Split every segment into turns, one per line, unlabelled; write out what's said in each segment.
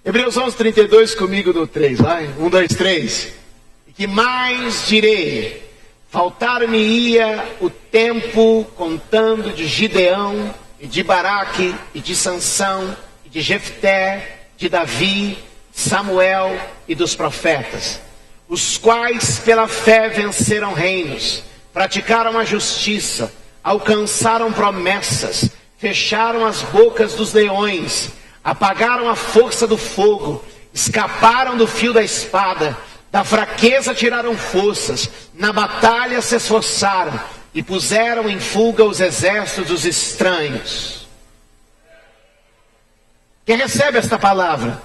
Hebreus 11:32 comigo no 3, vai? 1, 2, 3. E que mais direi? Faltar-me-ia o tempo contando de Gideão, e de Baraque, e de Sansão, e de Jefté, de Davi, Samuel e dos profetas, os quais pela fé venceram reinos, praticaram a justiça, alcançaram promessas, fecharam as bocas dos leões, apagaram a força do fogo, escaparam do fio da espada, da fraqueza tiraram forças, na batalha se esforçaram e puseram em fuga os exércitos dos estranhos. Quem recebe esta palavra?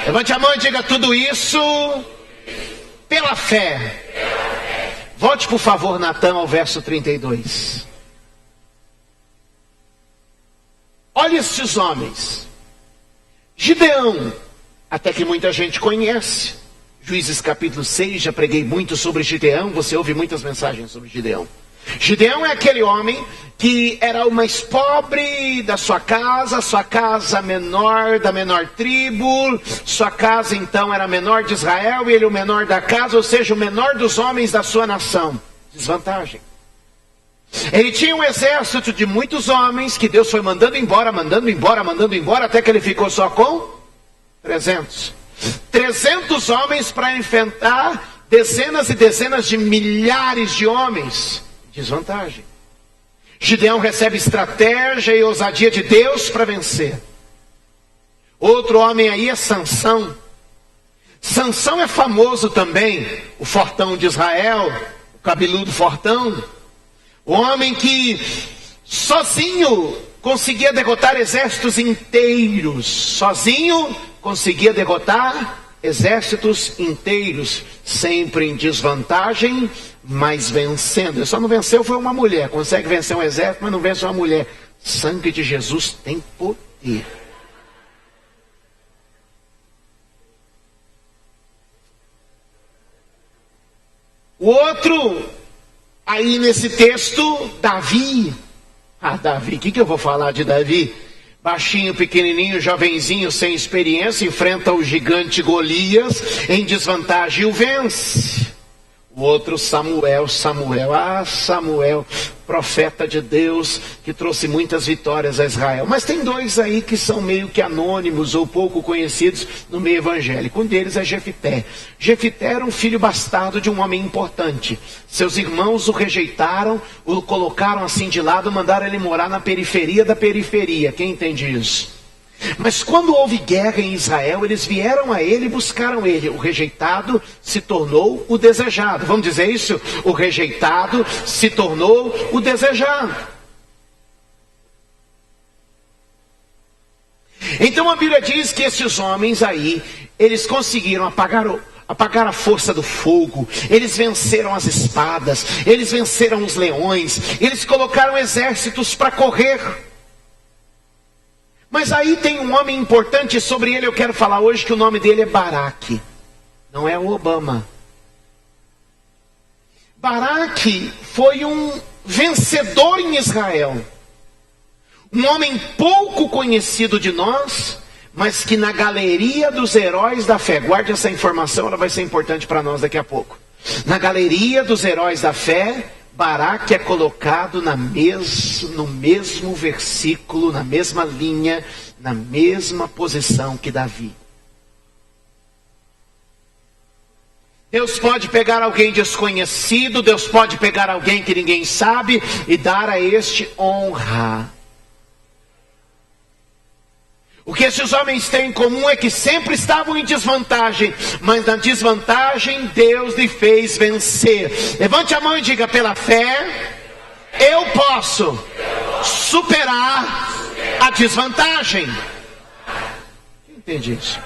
Levante a mão e diga: tudo isso pela fé. Volte por favor, Natan, ao verso 32. Olha estes homens. Gideão, até que muita gente conhece. Juízes capítulo 6, já preguei muito sobre Gideão, você ouve muitas mensagens sobre Gideão. Gideão é aquele homem que era o mais pobre da sua casa menor, da menor tribo, sua casa então era a menor de Israel, e ele o menor da casa, ou seja, o menor dos homens da sua nação. Desvantagem. Ele tinha um exército de muitos homens, que Deus foi mandando embora, até que ele ficou só com 300. 300 homens para enfrentar dezenas e dezenas de milhares de homens. Desvantagem. Gideão recebe estratégia e ousadia de Deus para vencer. Outro homem aí é Sansão. Sansão é famoso também, o fortão de Israel, o cabeludo fortão. O homem que sozinho conseguia derrotar exércitos inteiros. Sozinho conseguia derrotar exércitos inteiros, sempre em desvantagem, mas vencendo. Ele só não venceu foi uma mulher. Consegue vencer um exército, mas não vence uma mulher. Sangue de Jesus tem poder. O outro, aí nesse texto, Davi. Davi, o que eu vou falar de Davi? Baixinho, pequenininho, jovenzinho, sem experiência, enfrenta o gigante Golias, em desvantagem o vence. O outro, Samuel, profeta de Deus, que trouxe muitas vitórias a Israel. Mas tem dois aí que são meio que anônimos ou pouco conhecidos no meio evangélico. Um deles é Jefté. Jefté era um filho bastardo de um homem importante. Seus irmãos o rejeitaram, o colocaram assim de lado, mandaram ele morar na periferia da periferia. Quem entende isso? Mas quando houve guerra em Israel, eles vieram a ele e buscaram ele. O rejeitado se tornou o desejado. Vamos dizer isso? O rejeitado se tornou o desejado. Então a Bíblia diz que esses homens aí, eles conseguiram apagar a força do fogo, eles venceram as espadas, eles venceram os leões, eles colocaram exércitos para correr. Mas aí tem um homem importante, sobre ele eu quero falar hoje, que o nome dele é Baraque. Não é o Obama. Baraque foi um vencedor em Israel. Um homem pouco conhecido de nós, mas que na galeria dos heróis da fé, guarde essa informação, ela vai ser importante para nós daqui a pouco. Na galeria dos heróis da fé, Baraque é colocado no mesmo versículo, na mesma linha, na mesma posição que Davi. Deus pode pegar alguém desconhecido, Deus pode pegar alguém que ninguém sabe e dar a este honra. O que esses homens têm em comum é que sempre estavam em desvantagem, mas na desvantagem Deus lhe fez vencer. Levante a mão e diga: pela fé eu posso superar a desvantagem. Entende isso?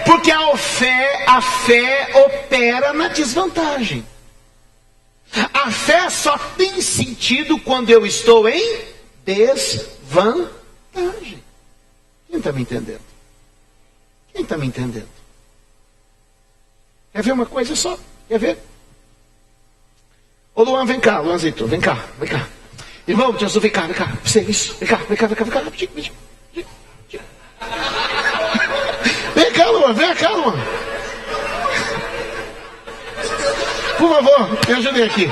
Porque a fé opera na desvantagem. A fé só tem sentido quando eu estou em desvantagem. Quem está me entendendo? Quem está me entendendo? Quer ver uma coisa só? Quer ver? Ô Luan, vem cá, Luanzito, vem cá. Irmão, Jesus, vem cá. Você, isso, vem cá, rapidinho. favor, vem cá, Luan. Por favor, me ajudem aqui.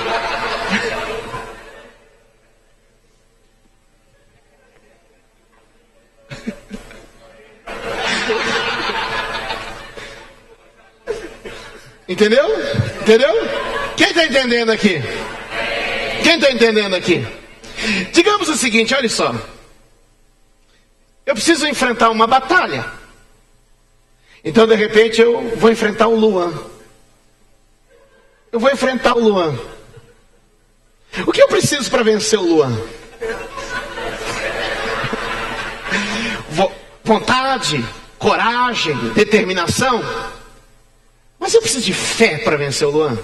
Entendeu? Entendeu? Quem está entendendo aqui? Quem está entendendo aqui? Digamos o seguinte, olha só. Eu preciso enfrentar uma batalha. Então, de repente, eu vou enfrentar o Luan. Eu vou enfrentar o Luan. O que eu preciso para vencer o Luan? Vontade, coragem, determinação. Mas eu preciso de fé para vencer o Luan.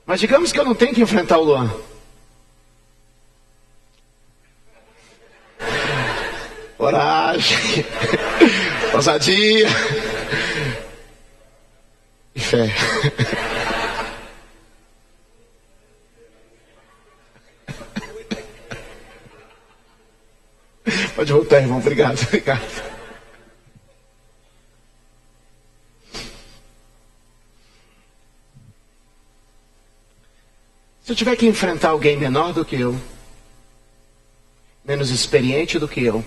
Mas digamos que eu não tenho que enfrentar o Luan. Coragem, ousadia e fé. Pode voltar, irmão. Obrigado, obrigado. Se eu tiver que enfrentar alguém menor do que eu, menos experiente do que eu,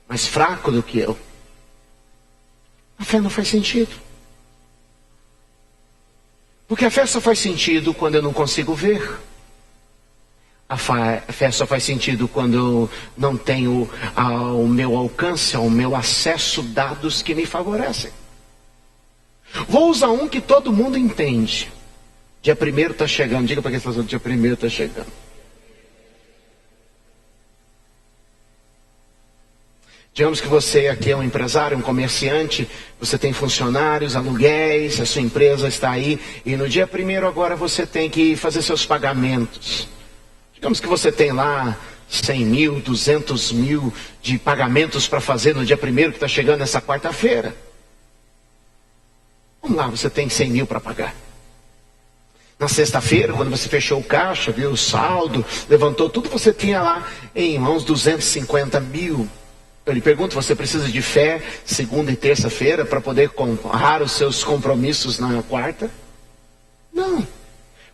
mais fraco do que eu, a fé não faz sentido. Porque a fé só faz sentido quando eu não consigo ver. A fé só faz sentido quando eu não tenho ao meu alcance, ao meu acesso, dados que me favorecem. Vou usar um que todo mundo entende. Dia 1º está chegando. Diga para quem está falando, dia 1º está chegando. Digamos que você aqui é um empresário, um comerciante, você tem funcionários, aluguéis, a sua empresa está aí, e no dia 1º agora você tem que fazer seus pagamentos. Digamos que você tem lá 100 mil, 200 mil de pagamentos para fazer no dia 1º que está chegando nessa quarta-feira. Vamos lá, você tem 100 mil para pagar. Na sexta-feira, quando você fechou o caixa, viu o saldo, levantou tudo, você tinha lá em mãos 250 mil. Eu lhe pergunto, você precisa de fé segunda e terça-feira para poder honrar os seus compromissos na quarta? Não.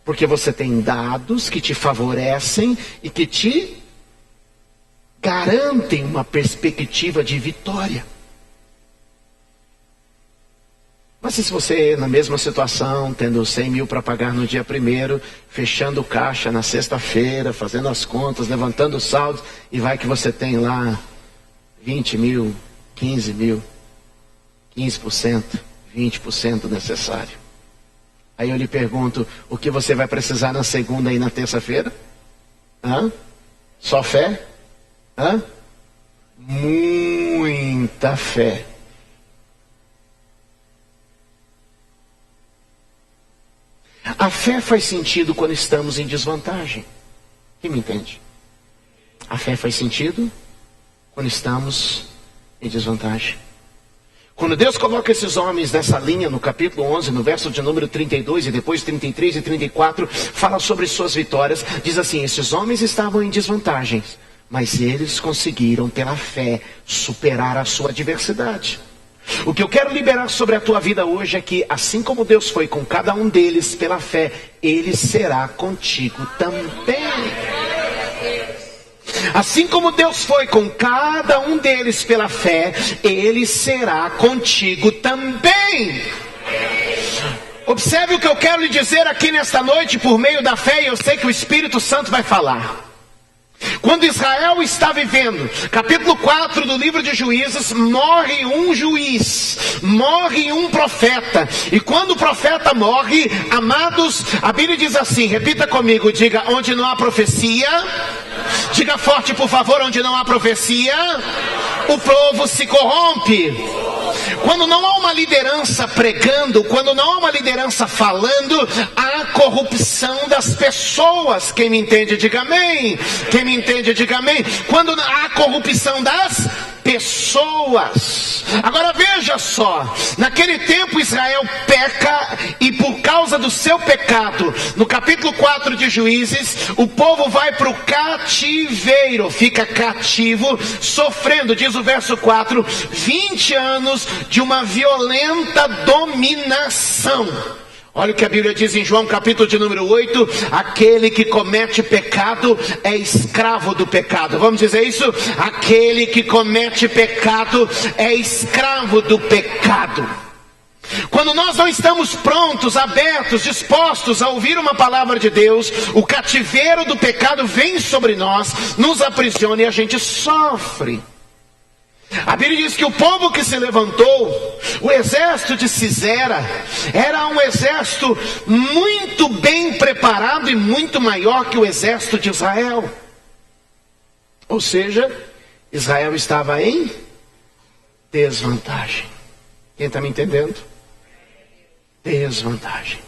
Porque você tem dados que te favorecem e que te garantem uma perspectiva de vitória. Mas se você, na mesma situação, tendo 100 mil para pagar no dia 1º, fechando o caixa na sexta-feira, fazendo as contas, levantando os saldos, e vai que você tem lá 20 mil, 15 mil, 15%, 20% necessário. Aí eu lhe pergunto, o que você vai precisar na segunda e na terça-feira? Só fé? Muita fé. A fé faz sentido quando estamos em desvantagem. Quem me entende? A fé faz sentido quando estamos em desvantagem. Quando Deus coloca esses homens nessa linha, no capítulo 11, no verso de número 32, e depois 33 e 34, fala sobre suas vitórias. Diz assim, esses homens estavam em desvantagens, mas eles conseguiram, pela fé, superar a sua adversidade. O que eu quero liberar sobre a tua vida hoje é que, assim como Deus foi com cada um deles pela fé, Ele será contigo também. Assim como Deus foi com cada um deles pela fé, Ele será contigo também. Observe o que eu quero lhe dizer aqui nesta noite por meio da fé, e eu sei que o Espírito Santo vai falar. Quando Israel está vivendo, capítulo 4 do livro de Juízes, morre um juiz, morre um profeta. E quando o profeta morre, amados, a Bíblia diz assim, repita comigo, diga, onde não há profecia, diga forte por favor, onde não há profecia, o povo se corrompe. Quando não há uma liderança pregando, quando não há uma liderança falando, há corrupção das pessoas. Quem me entende, diga amém. Quem me entende, diga amém. Quando há corrupção das pessoas. Agora veja só, naquele tempo Israel peca e por causa do seu pecado, no capítulo 4 de Juízes, o povo vai para o cativeiro, fica cativo, sofrendo, diz o verso 4, 20 anos de uma violenta dominação. Olha o que a Bíblia diz em João capítulo de número 8, aquele que comete pecado é escravo do pecado. Vamos dizer isso? Aquele que comete pecado é escravo do pecado. Quando nós não estamos prontos, abertos, dispostos a ouvir uma palavra de Deus, o cativeiro do pecado vem sobre nós, nos aprisiona e a gente sofre. A Bíblia diz que o povo que se levantou, o exército de Sisera, era um exército muito bem preparado e muito maior que o exército de Israel. Ou seja, Israel estava em desvantagem. Quem está me entendendo? Desvantagem.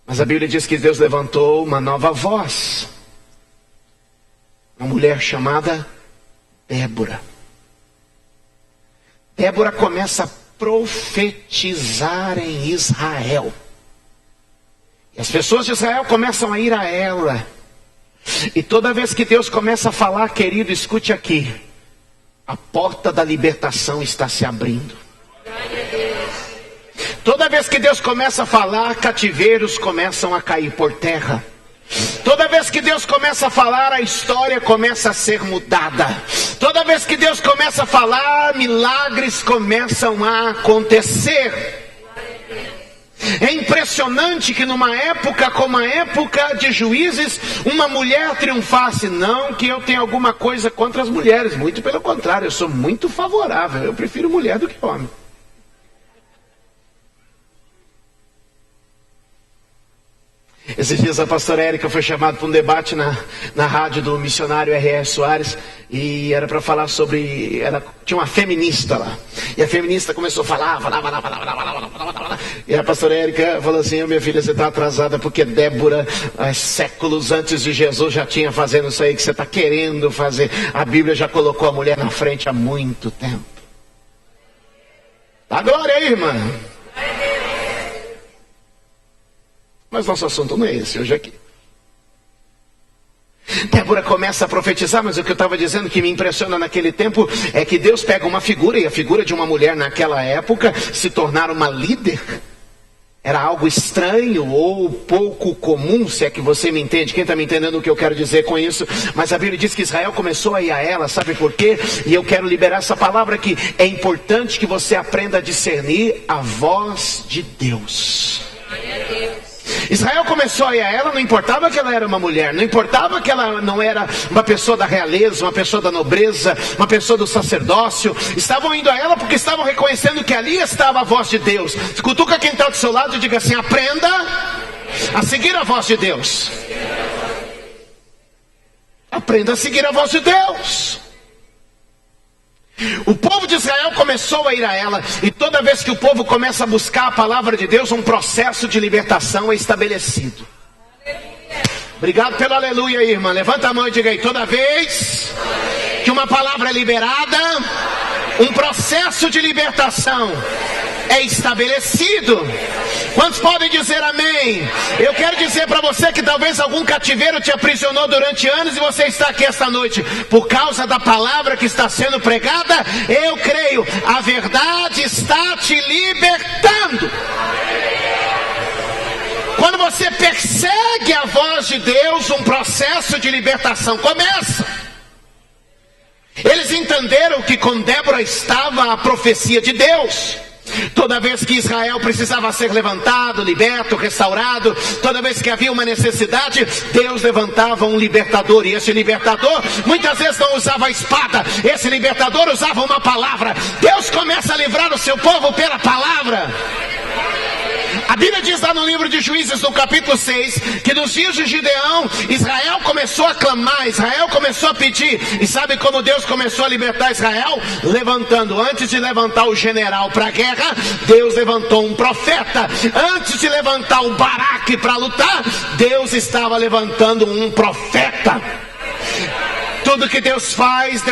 Mas a Bíblia diz que Deus levantou uma nova voz, uma mulher chamada Débora. Débora começa a profetizar em Israel. E as pessoas de Israel começam a ir a ela. E toda vez que Deus começa a falar, querido, escute aqui. A porta da libertação está se abrindo. Toda vez que Deus começa a falar, cativeiros começam a cair por terra. Toda vez que Deus começa a falar, a história começa a ser mudada. Toda vez que Deus começa a falar, milagres começam a acontecer. É impressionante que numa época como a época de Juízes, uma mulher triunfasse. Não que eu tenha alguma coisa contra as mulheres, muito pelo contrário, eu sou muito favorável. Eu prefiro mulher do que homem. Esses dias a pastora Érica foi chamada para um debate na rádio do missionário R.R. Soares. E era para falar sobre... tinha uma feminista lá. E a feminista começou a falar. E a pastora Érica falou assim: minha filha, você está atrasada porque Débora, séculos antes de Jesus, já tinha fazendo isso aí que você está querendo fazer. A Bíblia já colocou a mulher na frente há muito tempo. Dá glória aí, irmã. Mas nosso assunto não é esse hoje aqui. Débora começa a profetizar, mas o que eu estava dizendo que me impressiona naquele tempo é que Deus pega uma figura, e a figura de uma mulher naquela época se tornar uma líder era algo estranho ou pouco comum, se é que você me entende. Quem está me entendendo o que eu quero dizer com isso? Mas a Bíblia diz que Israel começou a ir a ela, sabe por quê? E eu quero liberar essa palavra aqui. É importante que você aprenda a discernir a voz de Deus. Israel começou a ir a ela, não importava que ela era uma mulher, não importava que ela não era uma pessoa da realeza, uma pessoa da nobreza, uma pessoa do sacerdócio. Estavam indo a ela porque estavam reconhecendo que ali estava a voz de Deus. Cutuca quem está do seu lado e diga assim: aprenda a seguir a voz de Deus. Aprenda a seguir a voz de Deus. O povo de Israel começou a ir a ela, e toda vez que o povo começa a buscar a palavra de Deus, um processo de libertação é estabelecido. Obrigado pelo aleluia aí, irmã. Levanta a mão e diga aí: toda vez que uma palavra é liberada, um processo de libertação é estabelecido. Quantos podem dizer amém? Eu quero dizer para você que talvez algum cativeiro te aprisionou durante anos e você está aqui esta noite por causa da palavra que está sendo pregada. Eu creio, a verdade está te libertando. Quando você persegue a voz de Deus, um processo de libertação começa. Eles entenderam que com Débora estava a profecia de Deus. Toda vez que Israel precisava ser levantado, liberto, restaurado, toda vez que havia uma necessidade, Deus levantava um libertador. E esse libertador muitas vezes não usava a espada, esse libertador usava uma palavra. Deus começa a livrar o seu povo pela palavra. A Bíblia diz lá no livro de Juízes, no capítulo 6, que nos dias de Gideão, Israel começou a clamar, Israel começou a pedir. E sabe como Deus começou a libertar Israel? Levantando, antes de levantar o general para a guerra, Deus levantou um profeta. Antes de levantar o Baraque para lutar, Deus estava levantando um profeta. Tudo que Deus faz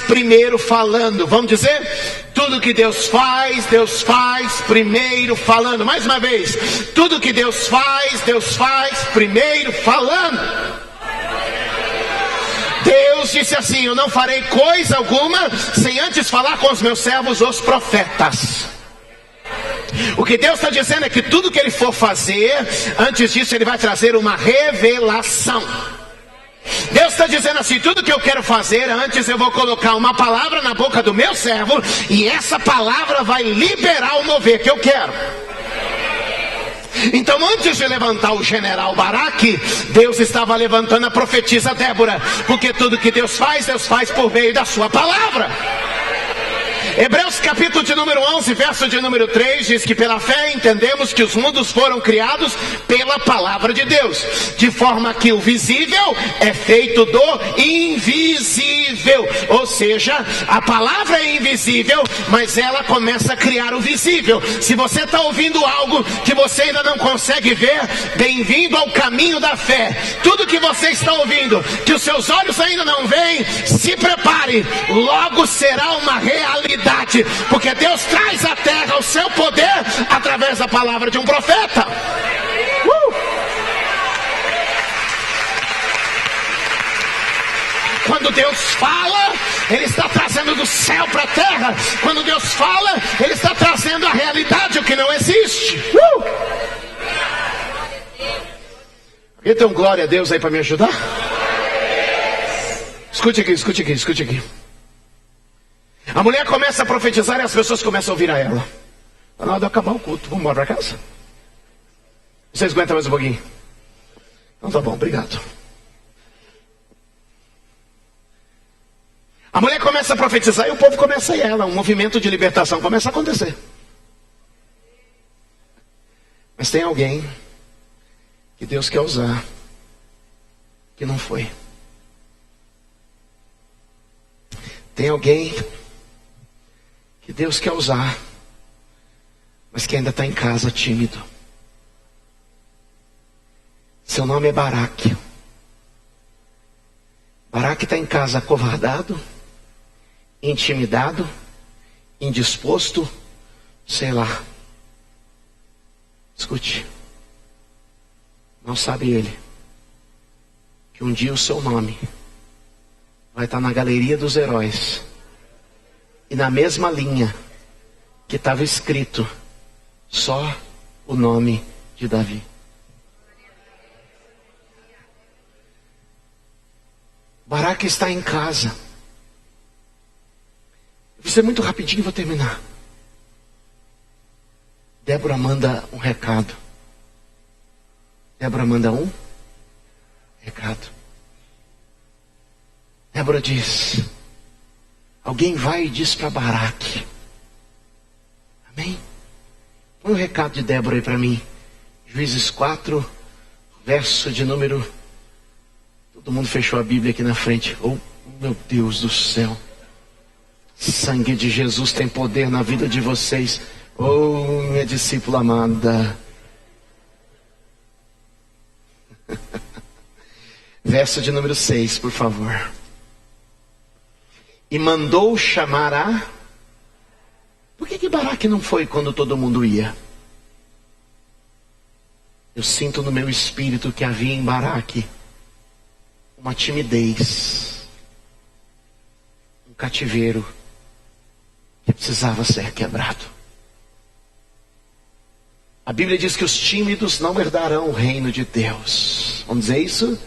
primeiro falando. Vamos dizer? Tudo que Deus faz primeiro falando. Mais uma vez. Tudo que Deus faz primeiro falando. Deus disse assim: eu não farei coisa alguma sem antes falar com os meus servos, os profetas. O que Deus está dizendo é que tudo que Ele for fazer, antes disso Ele vai trazer uma revelação. Deus está dizendo assim: tudo que eu quero fazer, antes eu vou colocar uma palavra na boca do meu servo, e essa palavra vai liberar o mover que eu quero. Então, antes de levantar o general Baraque, Deus estava levantando a profetisa Débora, porque tudo que Deus faz por meio da sua palavra. Hebreus capítulo de número 11, verso de número 3, diz que pela fé entendemos que os mundos foram criados pela palavra de Deus, de forma que o visível é feito do invisível. Ou seja, a palavra é invisível, mas ela começa a criar o visível. Se você está ouvindo algo que você ainda não consegue ver, bem-vindo ao caminho da fé. Tudo que você está ouvindo, que os seus olhos ainda não veem, se prepare, logo será uma realidade. Porque Deus traz à terra o seu poder através da palavra de um profeta. Quando Deus fala, Ele está trazendo do céu para a terra. Quando Deus fala, Ele está trazendo a realidade, o que não existe. Alguém tem um glória a Deus aí para me ajudar? Escute aqui. A mulher começa a profetizar e as pessoas começam a ouvir a ela. Está na hora de acabar o culto, vamos embora para casa? Vocês aguentam mais um pouquinho? Então tá bom, obrigado. A mulher começa a profetizar e o povo começa a ir a ela. Um movimento de libertação começa a acontecer. Mas tem alguém que Deus quer usar, que não foi. Tem alguém que Deus quer usar, mas que ainda está em casa tímido. Seu nome é Baraque. Baraque está em casa acovardado, intimidado, indisposto, sei lá. Escute, não sabe ele que um dia o seu nome vai estar na galeria dos heróis, e na mesma linha que estava escrito só o nome de Davi. Baraque está em casa. Vou ser muito rapidinho e vou terminar. Débora manda um recado. Débora diz: alguém vai e diz para Baraque. Amém? Põe o recado de Débora aí para mim. Juízes 4, verso de número... Todo mundo fechou a Bíblia aqui na frente. Oh, meu Deus do céu. Sangue de Jesus tem poder na vida de vocês. Oh, minha discípula amada. Verso de número 6, por favor. E mandou chamar a... Por que Baraque não foi quando todo mundo ia? Eu sinto no meu espírito que havia em Baraque uma timidez, um cativeiro que precisava ser quebrado. A Bíblia diz que os tímidos não herdarão o reino de Deus. Vamos dizer isso?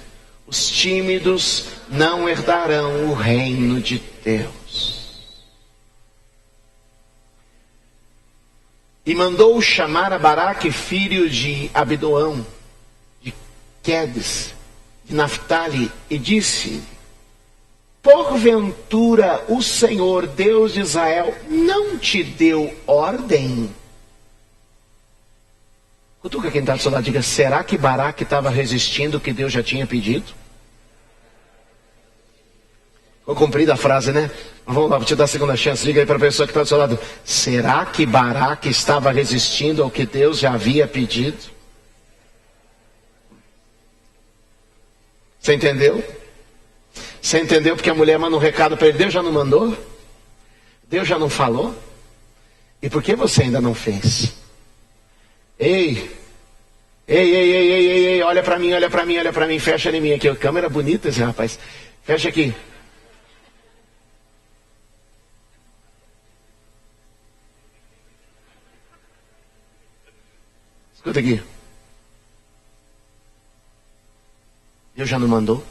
Os tímidos não herdarão o reino de Deus. E mandou chamar a Baraque, filho de Abidoão, de Quedes, de Naftali, e disse: porventura o Senhor Deus de Israel não te deu ordem? Cutuca quem está do seu lado, diga: será que Baraque estava resistindo o que Deus já tinha pedido? Ficou cumprida a frase, né? Mas vamos lá, vou te dar a segunda chance. Diga aí para a pessoa que está do seu lado: será que Baraque estava resistindo ao que Deus já havia pedido? Você entendeu? Você entendeu porque a mulher manda um recado para ele? Deus já não mandou? Deus já não falou? E por que você ainda não fez? Ei, olha para mim, fecha em mim aqui. Câmera bonita esse rapaz. Fecha aqui. Escuta aqui. Deus já não mandou?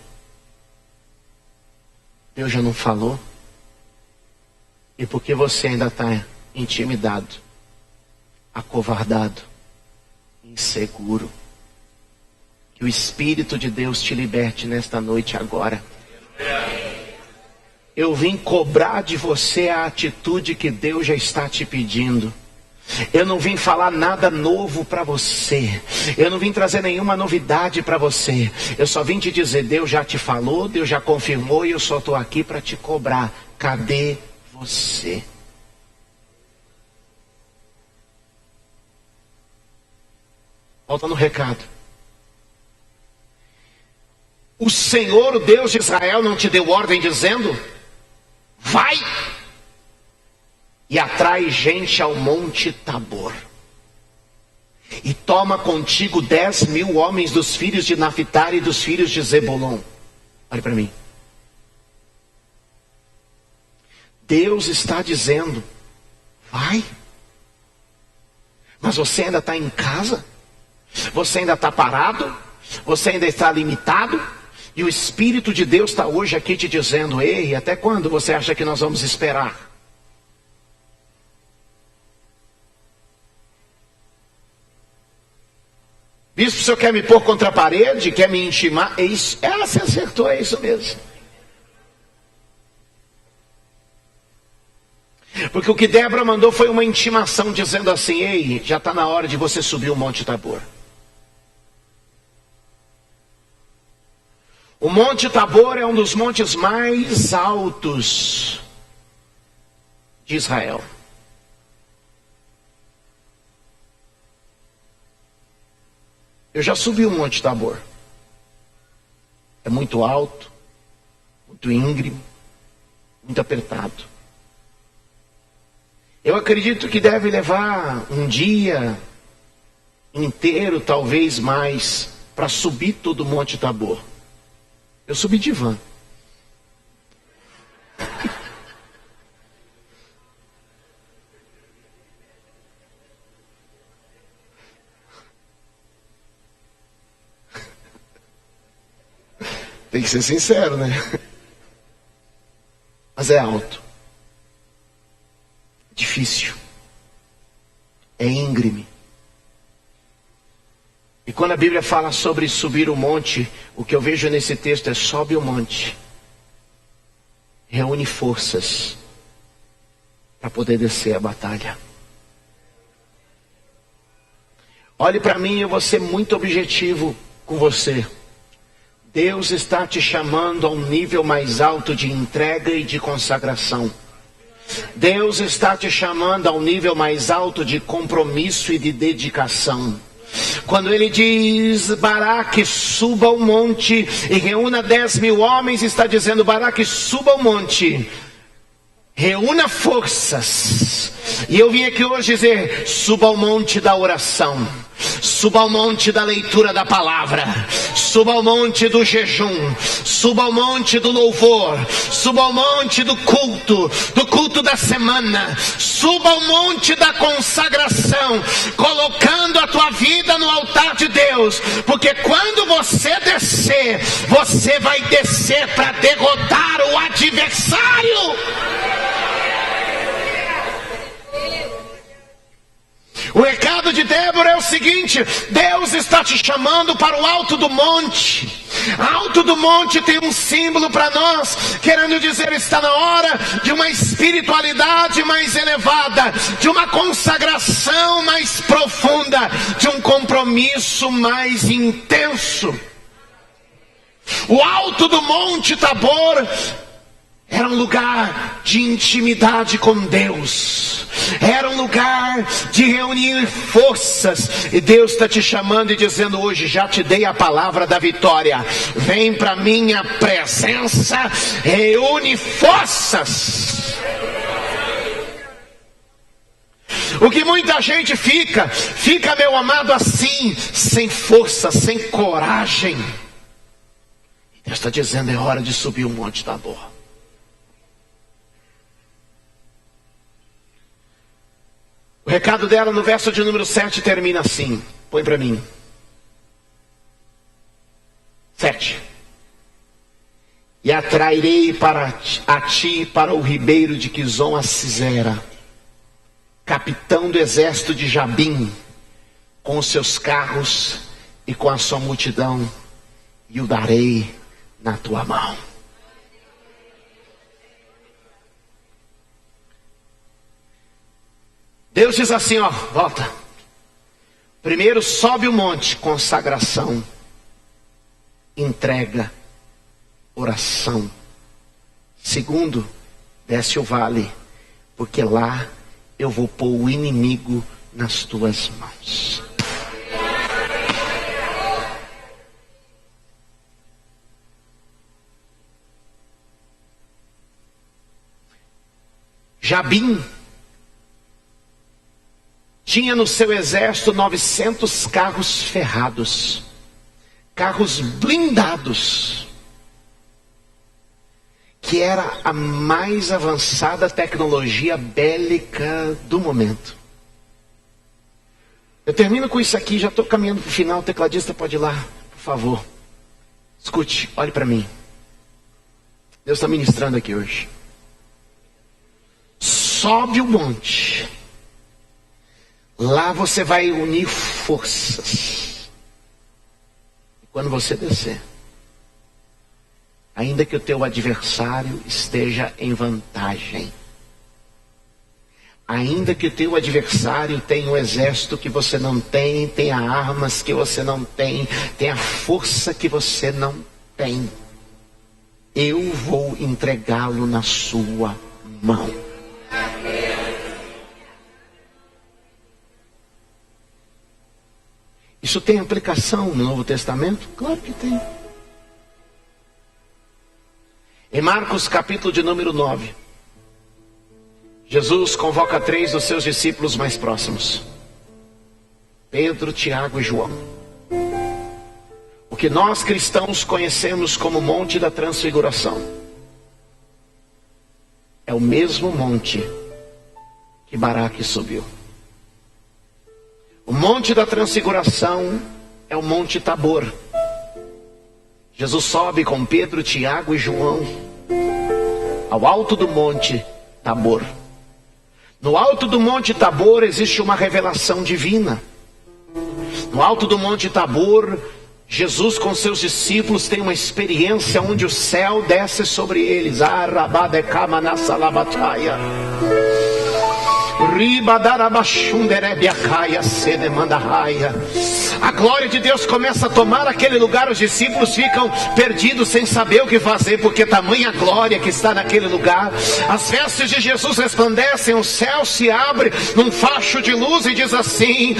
Deus já não falou? E por que você ainda está intimidado, acovardado, inseguro? Que o Espírito de Deus te liberte nesta noite agora. Eu vim cobrar de você a atitude que Deus já está te pedindo. Eu não vim falar nada novo para você. Eu não vim trazer nenhuma novidade para você. Eu só vim te dizer, Deus já te falou, Deus já confirmou e eu só estou aqui para te cobrar. Cadê você? Volta no recado. O Senhor, o Deus de Israel, não te deu ordem dizendo: vai e atrai gente ao Monte Tabor. E toma contigo 10.000 homens dos filhos de Naphtali e dos filhos de Zebulon. Olha para mim. Deus está dizendo: vai. Mas você ainda está em casa? Você ainda está parado? Você ainda está limitado? E o Espírito de Deus está hoje aqui te dizendo: ei, até quando você acha que nós vamos esperar? Bispo, o senhor quer me pôr contra a parede? Quer me intimar? É isso. Você acertou, é isso mesmo. Porque o que Débora mandou foi uma intimação dizendo assim: ei, já está na hora de você subir o Monte Tabor. O Monte Tabor é um dos montes mais altos de Israel. Eu já subi o Monte Tabor. É muito alto, muito íngreme, muito apertado. Eu acredito que deve levar um dia inteiro, talvez mais, para subir todo o Monte Tabor. Eu subi de van. Tem que ser sincero, né? Mas é alto. Difícil. É íngreme. E quando a Bíblia fala sobre subir o monte, o que eu vejo nesse texto é: sobe o monte. Reúne forças para poder descer a batalha. Olhe para mim, eu vou ser muito objetivo com você. Deus está te chamando a um nível mais alto de entrega e de consagração. Deus está te chamando a um nível mais alto de compromisso e de dedicação. Quando ele diz: Baraque, suba o monte e reúna 10.000 homens, está dizendo: Baraque, suba o monte, reúna forças. E eu vim aqui hoje dizer: suba ao monte da oração, suba ao monte da leitura da palavra, suba ao monte do jejum, suba ao monte do louvor, suba ao monte do culto da semana, suba ao monte da consagração, colocando a tua vida no altar de Deus, porque quando você descer, você vai descer para derrotar o adversário. O recado de Débora é o seguinte: Deus está te chamando para o alto do monte. Alto do monte tem um símbolo para nós, querendo dizer, está na hora de uma espiritualidade mais elevada, de uma consagração mais profunda, de um compromisso mais intenso. O alto do Monte Tabor Era um lugar de intimidade com Deus. Era um lugar de reunir forças. E Deus está te chamando e dizendo hoje: já te dei a palavra da vitória. Vem para minha presença, reúne forças. O que muita gente fica, meu amado, assim, sem força, sem coragem. Deus está dizendo: é hora de subir o Monte Tabor. O recado dela no verso de número 7 termina assim. Põe para mim. 7. E atrairei a ti para o ribeiro de Quizon a Sisera, capitão do exército de Jabim, com os seus carros e com a sua multidão, e o darei na tua mão. Deus diz assim, ó, volta. Primeiro sobe o monte, consagração, entrega, oração. Segundo, desce o vale, porque lá eu vou pôr o inimigo nas tuas mãos. Jabim tinha no seu exército 900 carros ferrados, carros blindados, que era a mais avançada tecnologia bélica do momento. Eu termino com isso aqui, já estou caminhando para o final. O tecladista pode ir lá, por favor. Escute, olhe para mim. Deus está ministrando aqui hoje. Sobe o monte. Lá você vai unir forças. E quando você descer, ainda que o teu adversário esteja em vantagem, ainda que o teu adversário tenha um exército que você não tem, tenha armas que você não tem, tenha força que você não tem, eu vou entregá-lo na sua mão. Isso tem aplicação no Novo Testamento? Claro que tem. Em Marcos capítulo de número 9, Jesus convoca 3 dos seus discípulos mais próximos: Pedro, Tiago e João. O que nós cristãos conhecemos como Monte da Transfiguração é o mesmo monte que Baraque subiu. O Monte da Transfiguração é o Monte Tabor. Jesus sobe com Pedro, Tiago e João ao alto do Monte Tabor. No alto do Monte Tabor existe uma revelação divina. No alto do Monte Tabor, Jesus com seus discípulos tem uma experiência onde o céu desce sobre eles. A glória de Deus começa a tomar aquele lugar. Os discípulos ficam perdidos sem saber o que fazer, porque tamanha glória que está naquele lugar. As vestes de Jesus resplandecem, o céu se abre num facho de luz e diz assim: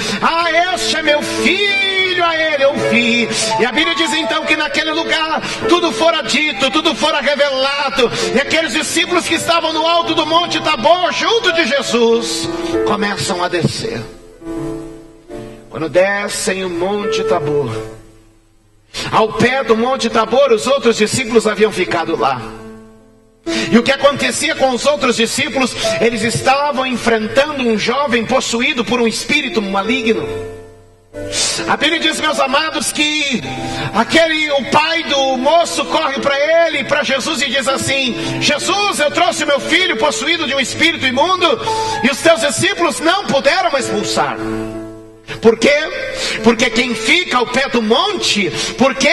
este é meu filho, a ele eu vi. E a Bíblia diz então que naquele lugar tudo fora dito, tudo fora revelado. E aqueles discípulos que estavam no alto do Monte Tabor junto de Jesus começam a descer. Quando descem o Monte Tabor, ao pé do Monte Tabor, os outros discípulos haviam ficado lá. E o que acontecia com os outros discípulos? Eles estavam enfrentando um jovem possuído por um espírito maligno. A Bíblia diz, meus amados, que o pai do moço corre para ele, para Jesus, e diz assim: Jesus, eu trouxe meu filho possuído de um espírito imundo, e os teus discípulos não puderam expulsar. Por quê? Porque quem fica ao pé do monte, porque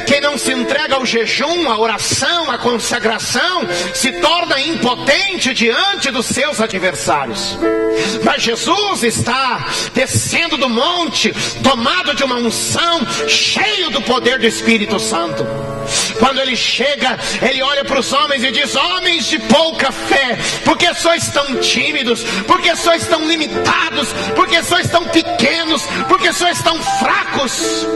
quem não se entrega ao jejum, à oração, à consagração, se torna impotente diante dos seus adversários. Mas Jesus está descendo do monte, tomado de uma unção, cheio do poder do Espírito Santo. Quando ele chega, ele olha para os homens e diz: homens de pouca fé, por que sois tão tímidos? Por que sois tão limitados? Por que sois tão pequenos? Por que sois tão fracos?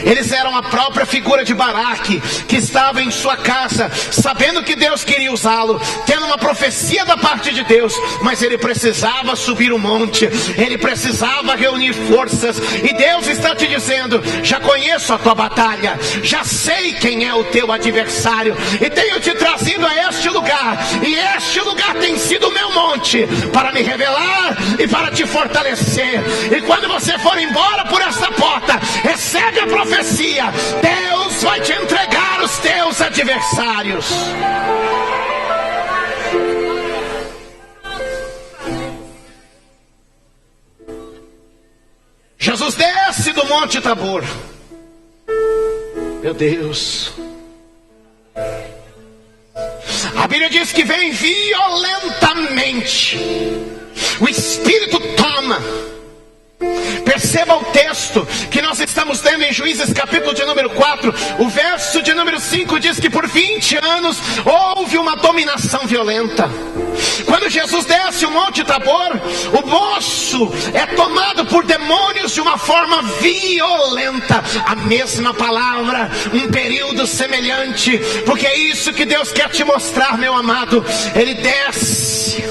Eles eram a própria figura de Baraque, que estava em sua casa, sabendo que Deus queria usá-lo, tendo uma profecia da parte de Deus, mas ele precisava subir o monte, ele precisava reunir forças, e Deus está te dizendo: já conheço a tua batalha, já sei quem é o teu adversário, e tenho te trazido a este lugar, e este lugar tem sido o meu monte, para me revelar e para te fortalecer. E quando você for embora por essa porta, recebe a profecia. Deus vai te entregar os teus adversários. Jesus desce do Monte Tabor. Meu Deus. A Bíblia diz que vem violentamente. O Espírito toma. Perceba o texto que nós estamos lendo em Juízes capítulo de número 4. O verso de número 5 diz que por 20 anos houve uma dominação violenta. Quando Jesus desce o Monte Tabor, o moço é tomado por demônios de uma forma violenta. A mesma palavra, um período semelhante, porque é isso que Deus quer te mostrar, meu amado. Ele desce,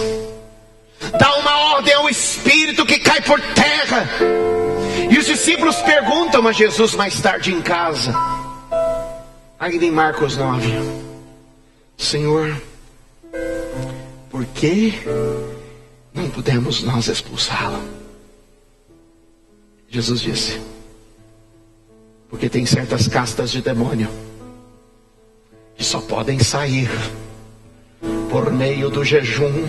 dá uma ordem ao Espírito que cai por terra. E os discípulos perguntam a Jesus mais tarde em casa, ainda em Marcos 9: Senhor, por que não pudemos nós expulsá-lo? Jesus disse: porque tem certas castas de demônio que só podem sair por meio do jejum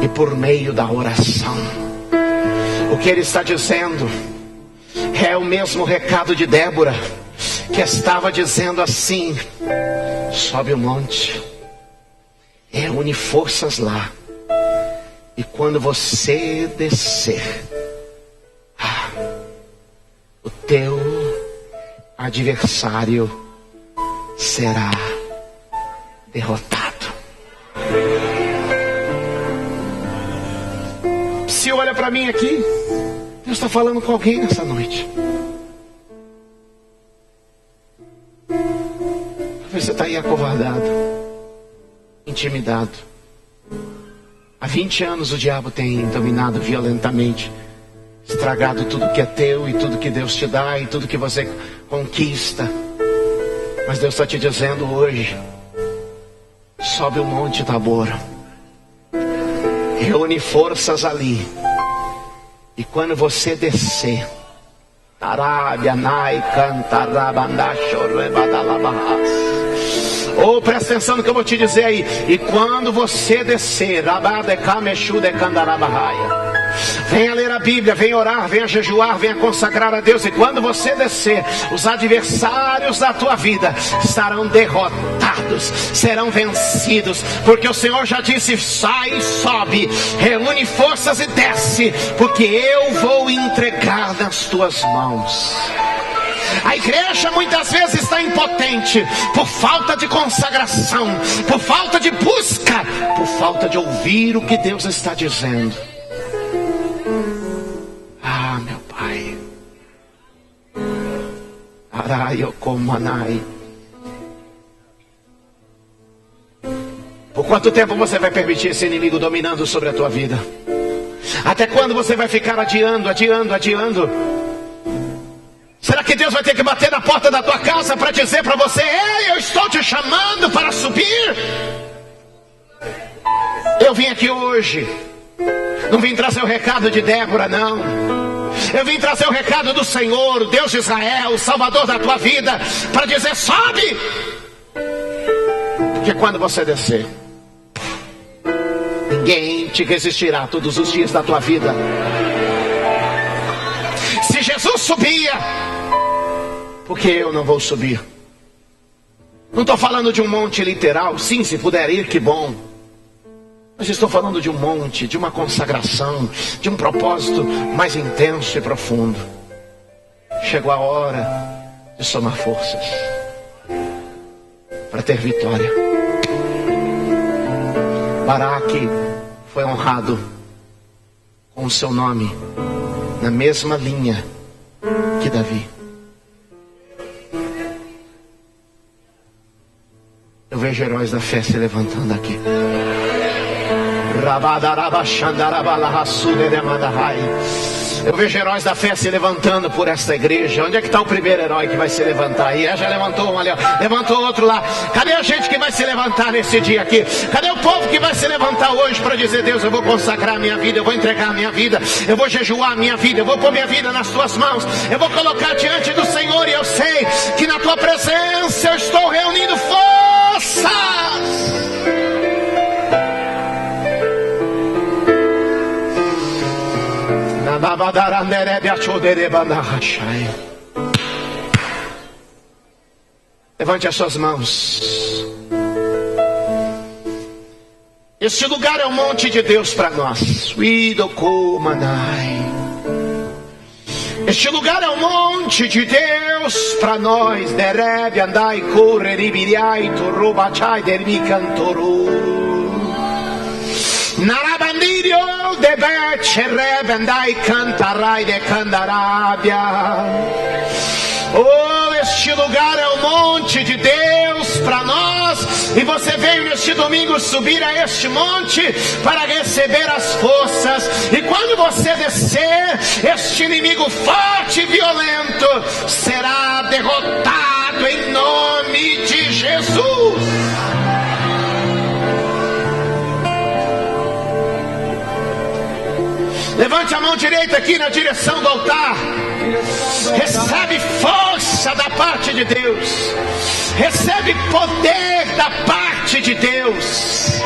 e por meio da oração. O que ele está dizendo é o mesmo recado de Débora, que estava dizendo assim: sobe o monte, reúne forças lá, e quando você descer, o teu adversário será derrotado. Se olha para mim aqui, Deus está falando com alguém nessa noite. Talvez você está aí acovardado, intimidado. Há 20 anos o diabo tem dominado violentamente, estragado tudo que é teu e tudo que Deus te dá e tudo que você conquista. Mas Deus está te dizendo hoje: sobe o Monte Tabor, reúne forças ali, e quando você descer, presta atenção no que eu vou te dizer aí. E quando você descer, venha ler a Bíblia, venha orar, venha jejuar, venha consagrar a Deus. E quando você descer, os adversários da tua vida estarão derrotados, serão vencidos, porque o Senhor já disse: sai, sobe, reúne forças e desce, porque eu vou entregar nas tuas mãos. A igreja muitas vezes está impotente por falta de consagração, por falta de busca, por falta de ouvir o que Deus está dizendo. Ah, meu Pai, Arayokomanai. Por quanto tempo você vai permitir esse inimigo dominando sobre a tua vida? Até quando você vai ficar adiando? Será que Deus vai ter que bater na porta da tua casa para dizer para você: ei, eu estou te chamando para subir? Eu vim aqui hoje, não vim trazer o recado de Débora, não. Eu vim trazer o recado do Senhor, o Deus de Israel, o Salvador da tua vida, para dizer: sobe! Porque quando você descer, ninguém te resistirá todos os dias da tua vida. Se Jesus subia, por que eu não vou subir? Não estou falando de um monte literal. Sim, se puder ir, que bom. Mas estou falando de um monte, de uma consagração, de um propósito mais intenso e profundo. Chegou a hora de somar forças. para ter vitória. Baraque foi honrado com o seu nome na mesma linha que Davi. Eu vejo heróis da fé se levantando aqui. Eu vejo heróis da fé se levantando por esta igreja. Onde é que está o primeiro herói que vai se levantar aí? Já levantou um ali, ó. Levantou outro lá. Cadê a gente que vai se levantar nesse dia aqui? Cadê o povo que vai se levantar hoje para dizer: Deus, eu vou consagrar a minha vida, eu vou entregar a minha vida, eu vou jejuar a minha vida, eu vou pôr minha vida nas tuas mãos, eu vou colocar diante do Senhor, e eu sei que na tua presença eu estou reunindo forças. Levante as suas mãos. Este lugar é um monte de Deus para nós. Este lugar é um monte de Deus para nós. Derebe andai corre ribiriai turubachai derbi cantoru. Narabandirio de becherebe andai cantarai de candarabia. Oh, este lugar é um monte de Deus para nós. E você veio neste domingo subir a este monte para receber as forças. E quando você descer, este inimigo forte e violento será derrotado em nome de Jesus. Levante a mão direita aqui na direção do altar. Recebe força da parte de Deus. Recebe poder da parte de Deus.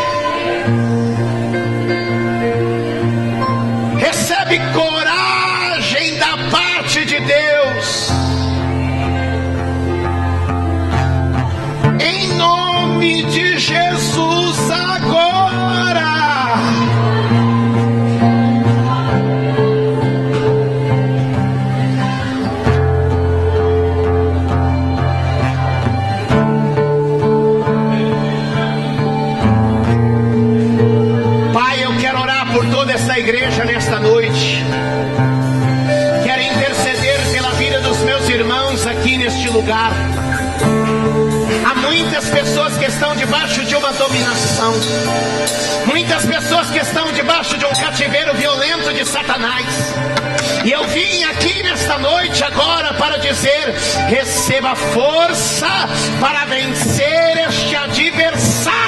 Recebe coragem da parte de Deus. Em nome de Jesus agora. Igreja nesta noite, quero interceder pela vida dos meus irmãos aqui neste lugar. Há muitas pessoas que estão debaixo de uma dominação, muitas pessoas que estão debaixo de um cativeiro violento de Satanás. E eu vim aqui nesta noite agora para dizer: receba força para vencer este adversário.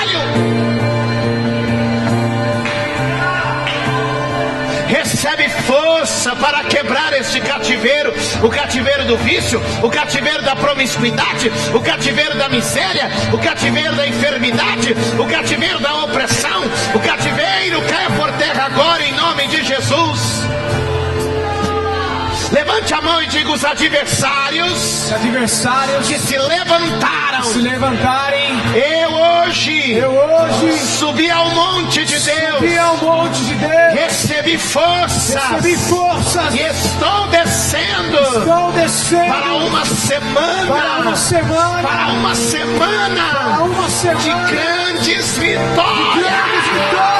Recebe força para quebrar este cativeiro. O cativeiro do vício, o cativeiro da promiscuidade, o cativeiro da miséria, o cativeiro da enfermidade, o cativeiro da opressão. O cativeiro caia por terra agora em nome de Jesus. Levante a mão e diga: os adversários que se levantarem, eu hoje subi ao monte de Deus, recebi forças, e estou descendo para uma semana de grandes vitórias.